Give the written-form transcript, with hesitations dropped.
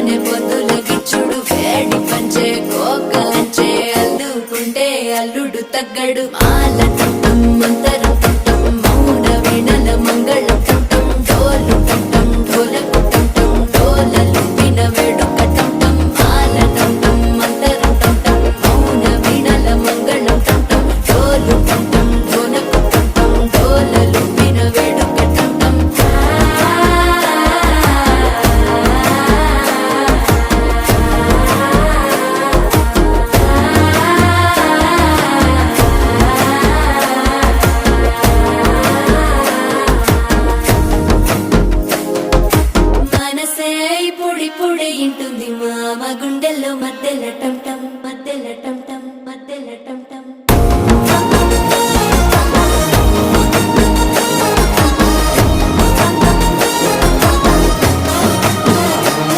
తేనె పొద్దుల గిచ్చుడు వేడి పంచే కోకలంచే అల్లుకుంటే అల్లుడు తగ్గడు మాల టంటం మంతరం టంటం మౌన వీణల మంగళం టంటం డోలు టంటం ఢోలకు టంటం డోలలు విన వేడుక టంటం మాల టంటం మంతరం టంటం మౌన వీణల మంగళం టంటం డోలు టంటం ఢోలకు టంటం డోలలు విన వేడుక టంటం మనసే పొడి పొడి ఇంటుంది మామ గుండెల్లో మధ్యల టంటం మధ్యల టంటం